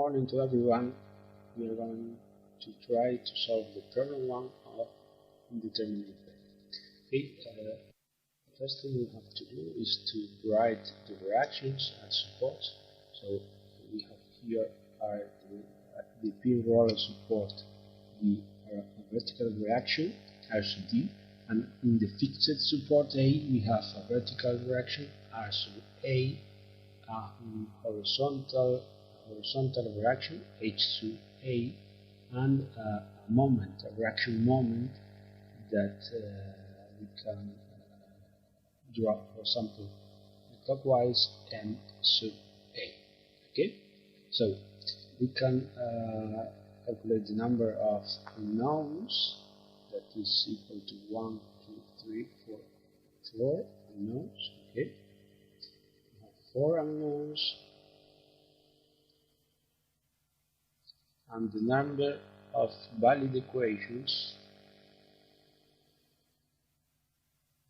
morning to everyone. We are going to try to solve the problem 1 of indeterminate. Okay, the first thing we have to do is to write the reactions as support. So we have here are the pin roller support, the vertical reaction R sub D, and in the fixed support A we have a vertical reaction R sub A, a horizontal reaction H sub A, and a moment, a reaction moment that we can draw, for example, clockwise M sub A. Okay, so we can calculate the number of unknowns, that is equal to 1, 2, 3, 4 unknowns. Okay, we have 4 unknowns, and the number of valid equations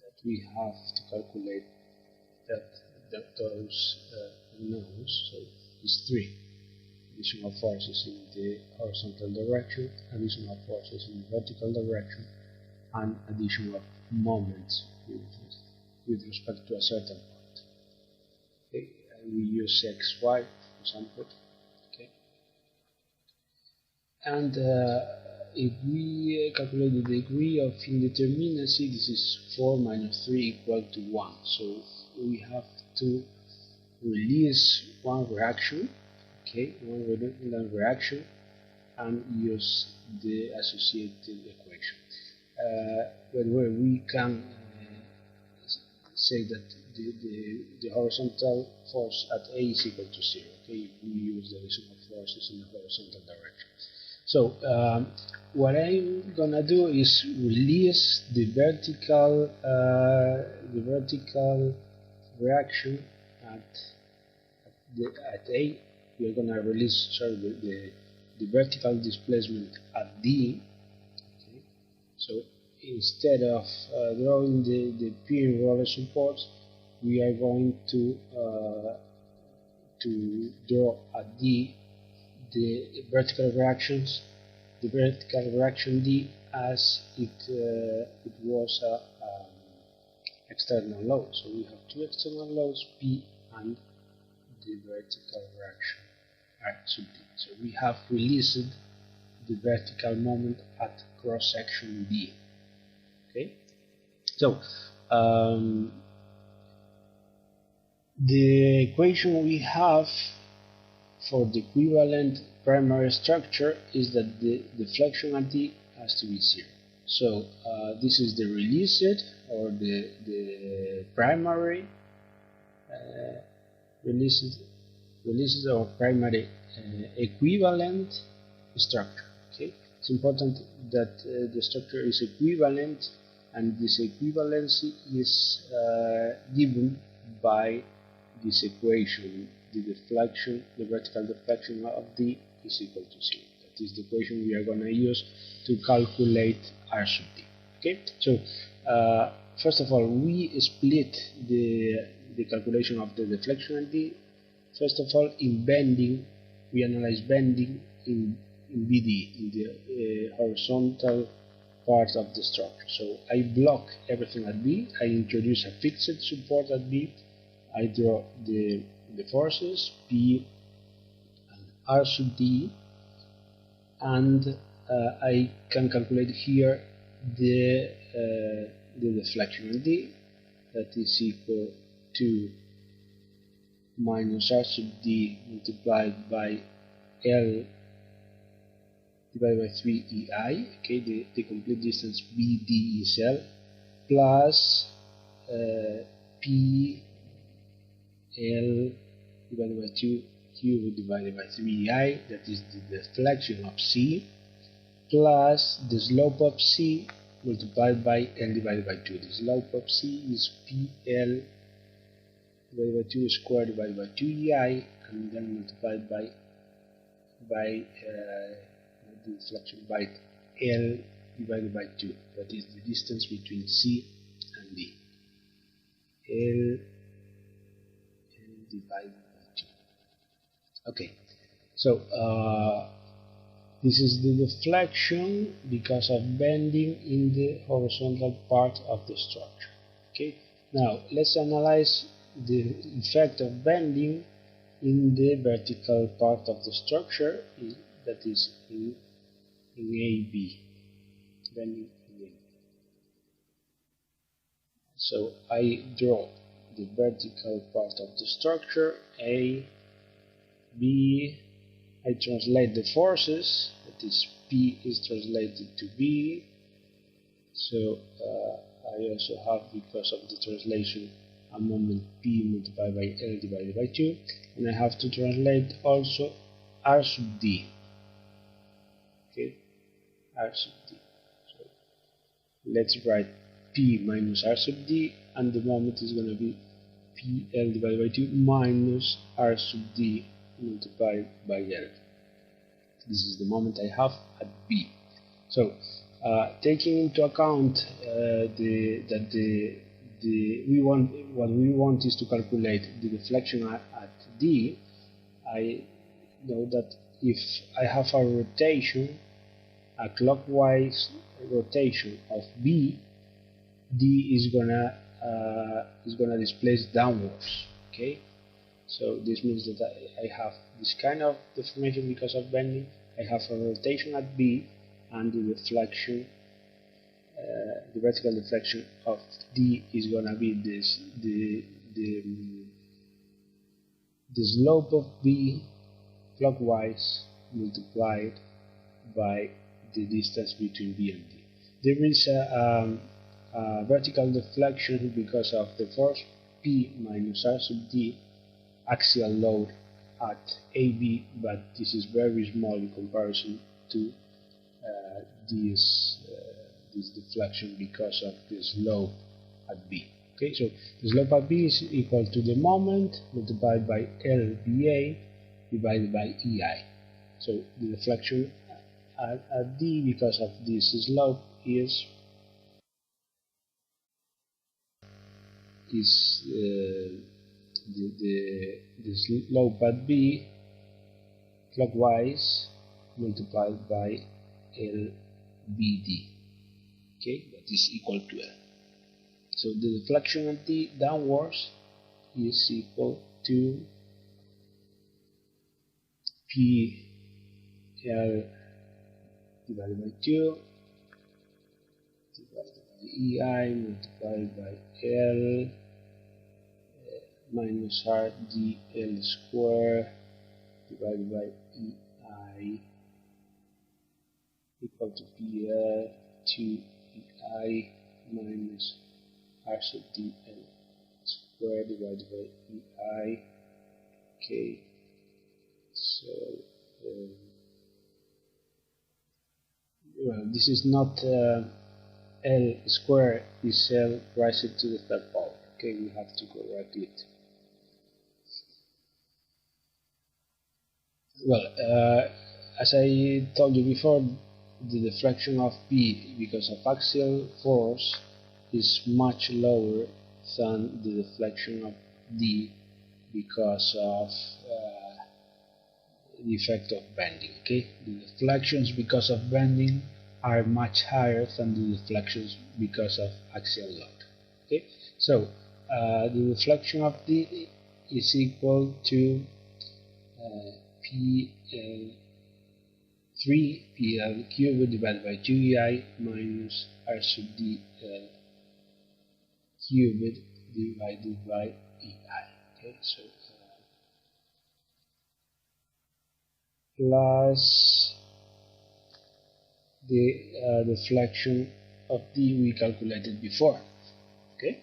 that we have to calculate those unknowns, so is 3. Additional forces in the horizontal direction, additional forces in the vertical direction, and additional moments with respect to a certain point. Okay, and we use xy for example. Okay, and if we calculate the degree of indeterminacy, this is 4 minus 3 equal to 1. So we have to release one reaction. Okay, one redundant reaction, and use the associated equation. Where we can say that the horizontal force at A is equal to 0. Okay, if we use the additional forces in the horizontal direction. So what I'm gonna do is release the vertical reaction at A. We are going to release the vertical displacement at D. Okay. So instead of drawing the pin roller support, we are going to draw at D the vertical reactions, the vertical reaction D as it was a external load. So we have 2 external loads, P and the vertical reaction R sub D. So we have released the vertical moment at cross section D. Okay, so the equation we have for the equivalent primary structure is that the deflection at D has to be 0. So this is the released or the primary releases or primary equivalent structure. Okay, it's important that the structure is equivalent, and this equivalency is given by this equation. The vertical deflection of D is equal to 0. That is the equation we are going to use to calculate R sub D. Okay, so first of all, we split the calculation of the deflection at D. First of all, in bending, we analyze bending in BD, in the horizontal part of the structure. So I block everything at B, I introduce a fixed support at B, I draw the forces P and R sub D, and I can calculate here the deflection at D, that is equal to minus R sub D multiplied by L divided by 3 EI. Okay, the complete distance BD is L, plus P L divided by 2 Q divided by 3I, that is the deflection of C, plus the slope of C multiplied by L divided by 2. The slope of C is PL divided by 2 squared divided by 2EI, and then multiplied by the deflection by L divided by 2. That is the distance between C and D. L divided by 2. Okay, So this is the deflection because of bending in the horizontal part of the structure. Okay. Now let's analyze the effect of bending in the vertical part of the structure, that is in AB. Bending in AB. So I draw the vertical part of the structure, A, B. I translate the forces, that is P is translated to B. So I also have, because of the translation, a moment P multiplied by L divided by 2, and I have to translate also R sub D. Okay, R sub D. So let's write P minus R sub D, and the moment is going to be PL divided by 2 minus R sub D multiplied by L. This is the moment I have at B. So taking into account what we want is to calculate the deflection at D, I know that if I have a rotation, a clockwise rotation of B, D is gonna displace downwards. Okay, so this means that I have this kind of deformation because of bending. I have a rotation at B, and the deflection, the vertical deflection of D is gonna be this. The slope of B clockwise multiplied by the distance between B and D. There is a vertical deflection because of the force P minus R sub D axial load at AB, but this is very small in comparison to this deflection because of the slope at B. Okay, so the slope at B is equal to the moment multiplied by LBA divided by EI. So the deflection at D because of this slope is the slope at B clockwise multiplied by LBD. Okay, that is equal to L. So the deflection at D downwards is equal to PL divided by 2 divided by EI multiplied by L minus RDL square divided by EI equal to PL 2 EI minus R sub DL square divided by EI. Okay, so well, this is not L square, is L raised to the third power. Okay, we have to correct it. Well, as I told you before, the deflection of B because of axial force is much lower than the deflection of D because of the effect of bending. Okay, the deflections because of bending are much higher than the deflections because of axial load. Okay, so the deflection of D is equal to PL3 PL cubed divided by 2EI minus R sub D cubed divided by EI. Okay, so plus the deflection of D we calculated before. Okay.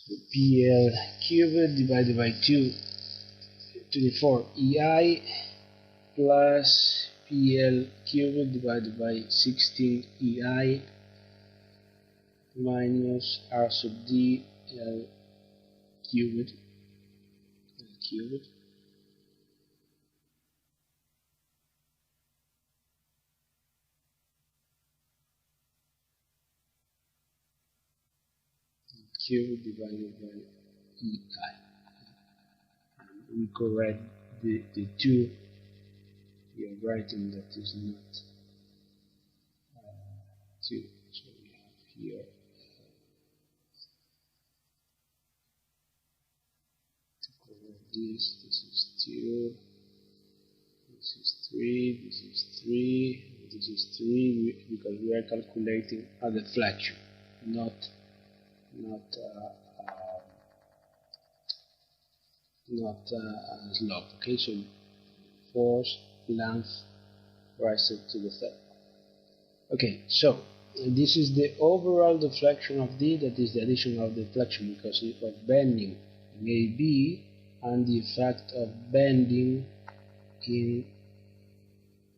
So PL cubed divided by 2 to the 4 EI plus PL cubed divided by 16 EI minus R sub D L cubed, cubed. Q divided by EI. And we correct the 2. We are writing that is not 2. So we have here to correct this. This is 2. This is 3. This is 3. This is 3 because we are calculating a deflection, not slope. Okay, so force, length, rise to the third. Okay, so this is the overall deflection of D, that is the addition of deflection because of bending in AB and the effect of bending in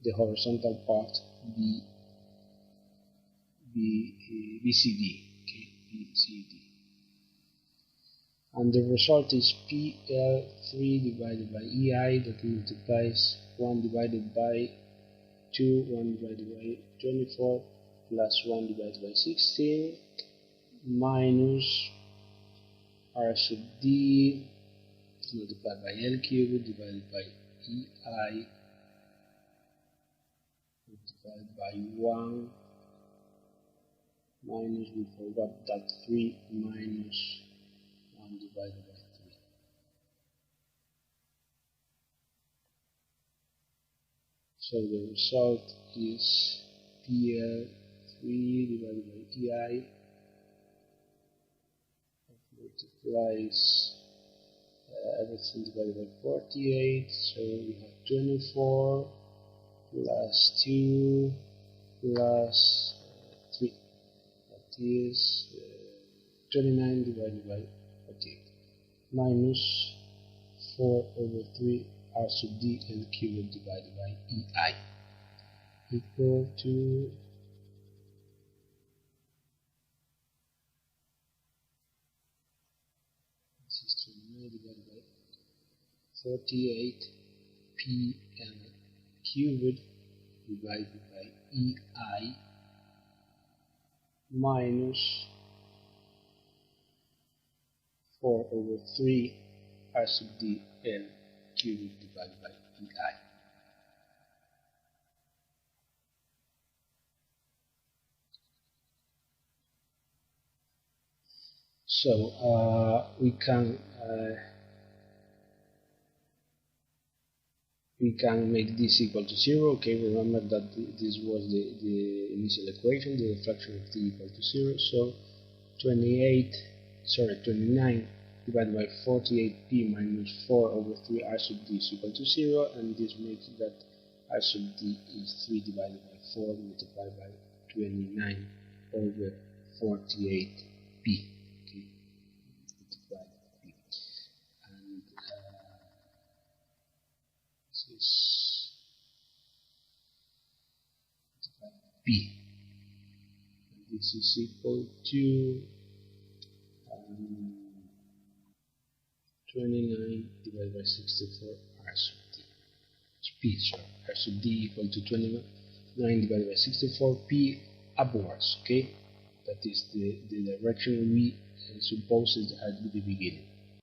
the horizontal part BCD. Okay, BCD. And the result is PL3 divided by EI, that multiplies 1 divided by 2, 1 divided by 24, plus 1 divided by 16, minus R sub D multiplied by L cubed divided by EI multiplied by 1 minus, we forgot that 3 minus 1 divided by 3. So the result is PL3 divided by EI multiplies everything divided by 48. So we have 24 plus 2 plus 3. That is 29 divided by 48 minus 4 over 3 R sub D L cubed divided by EI equal to this is 29 divided by 48 PL cubed divided by EI minus 4 over 3 R sub D L cubed divided by EI. So we can make this equal to 0. Okay, remember that this was the initial equation, the deflection of t equal to 0. So 29 divided by 48p minus 4 over 3 R sub d is equal to 0, and this makes that R sub d is 3 divided by 4 multiplied by 29 over 48p. Okay, multiplied by p. And this is multiplied by p. And this is equal to 29 divided by 64 R sub d. P, sorry, R sub d equal to 29 divided by 64 p upwards. Okay, that is the direction we supposed at the beginning.